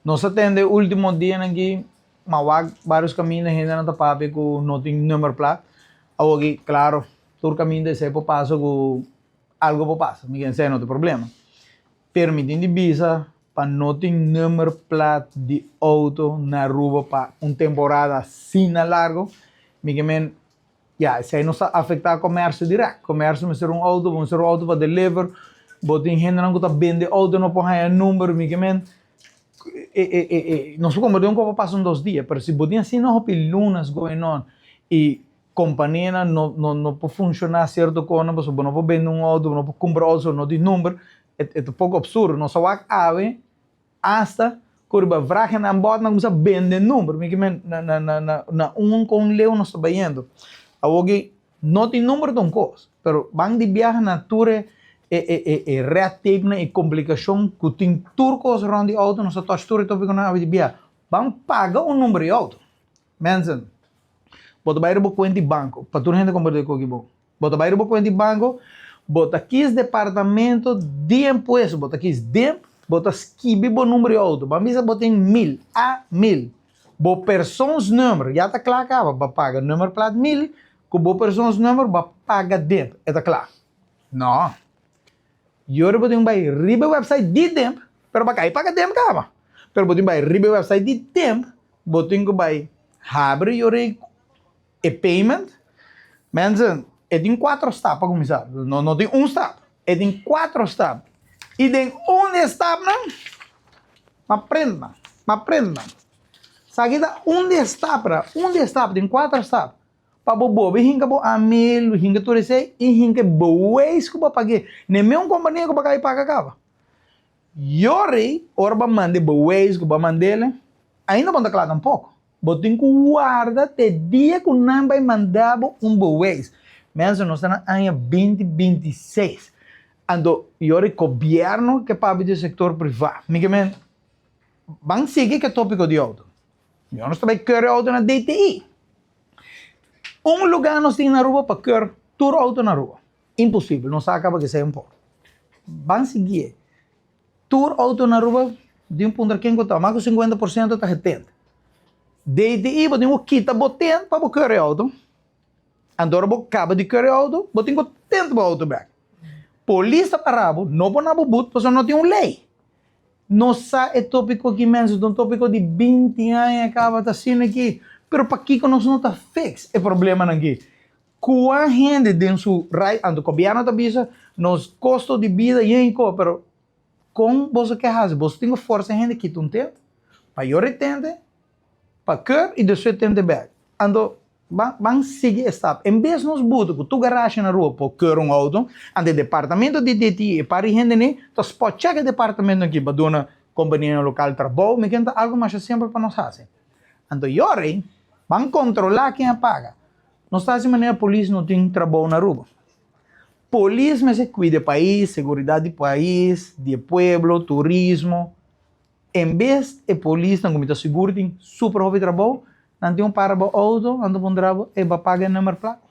Nós atende o último dia aqui, mas vários caminhos ainda não está com não tem número placa. Aqui, claro, todo caminho de ser para passo com algo para passo, ninguém sei não tem problema. Permitindo de visa para não ter número placa de auto na rua para uma temporada assim largo, ninguém ja, isso aí não afeta o comércio direto. O comércio vai ser um auto para deliver, botem gente não está vende auto não põe número, ninguém não sei como de copo passam 2 dias, mas se botem assim não houve lunas going on e companhia não pode funcionar certo coisa, porque não pode vender auto, não pode comprar auto, não tem número, é um pouco absurdo. Não só vai haver hasta curva vragen na bota não começa a vender número, na com leu não está vendo. Agora não tem número de coisa, mas van de viagem natura reativa e complicação que tem turcos rond de auto, não só tostura e tópico na viagem, van pagar número de auto. Mensen, bota bairro bo conta de banco, para toda gente comprar com aqui bom. Bota bairro bo conta de banco, bota aqui departamento de imposto, bota aqui de, bota esquibe bo número de auto, para mim você bota em 1000 a 1000. Bo pessoas número, já está claro acaba, para pagar número plat 1000, com bo pessoas número, para pagar dentro, está claro. Não. Eu botem vai riba website de tempo, pero para cair paga tempo acaba. Pero botem vai riba website de tempo, botem que vai abre yore e payment, mensen, tem 4 etapas para começar. Não tem step, tem 4 etapas. E tem step não, aprenda. Sabe da step, tem 4 etapas. Para bobo, hinga bo amil, hinga tudo isso e hinga boas que para pagar. Nem mesmo companhia que para cair paga acaba. Yore, ora para mandar boas que para mandar, ainda pode claro um pouco. Botem que guarda até dia que não vai mandar boas. Mesmo nós estamos em 2026. Ando, yore governo que para o setor privado. Miguel, vamos seguir que tópico de auto. Eu não estou bem querer auto na DTI. Lugar nós temos na rua para querer todo auto na rua. Impossível, não se acaba que seja pouco. Vamos seguir. Todo auto na rua, de ponto que está, mais de 50% está retendo. DTI, você quita botando para querer auto. Agora, você acaba de querer auto, você tem que tentar o auto back. Polícia parava, não pode boot, porque não tem uma lei. Não sabe o tópico que menos, um tópico de 20 anos, acaba de assim aqui. Pero para aqui que nós não está fix é problema aqui. Qual gente tem seu right, ando governo está bisa, nos custo de vida e em co, pero com você que faz, você tem força gente que tu tem, para eu retende, para quer e depois tende back. Ando van seguir esta. Em vez nos buto que tu garagem na rua para quer auto, ande departamento de DTI para gente nem, tu pode chegar departamento aqui para dona companhia local trabalho, me quenta algo mais sempre para nós fazer. Ando yore van controlar quem paga. Não está de maneira a polícia não tem trabalho na rua. Polícia mas cuida do país, segurança do país, do pueblo, turismo. Em vez de polícia não comita seguro tem super hobby trabalho, não tem para o auto, ando bom trabalho e vai pagar número placa.